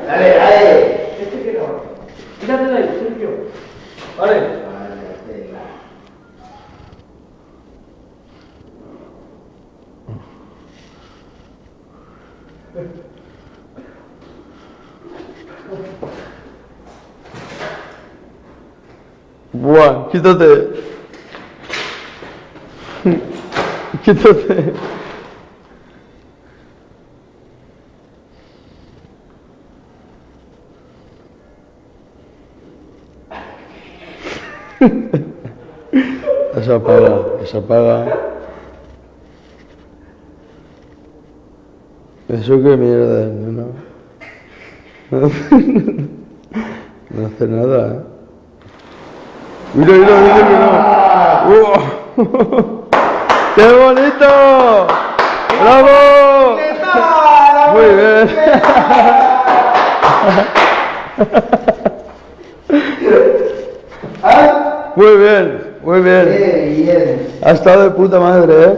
Dale, dale. Este que no. Quítate de ahí, Sergio. Vale. Buah, quítate. Quítate. Eso apaga, eso apaga. Eso qué mierda, no. No hace nada, ¿eh? Mira, mira, mira que no. ¡Qué bonito! ¡Bravo! ¿Qué tal? Muy bien. ¿Ah? Muy bien, muy bien. Qué bien. Ha estado de puta madre, ¿eh?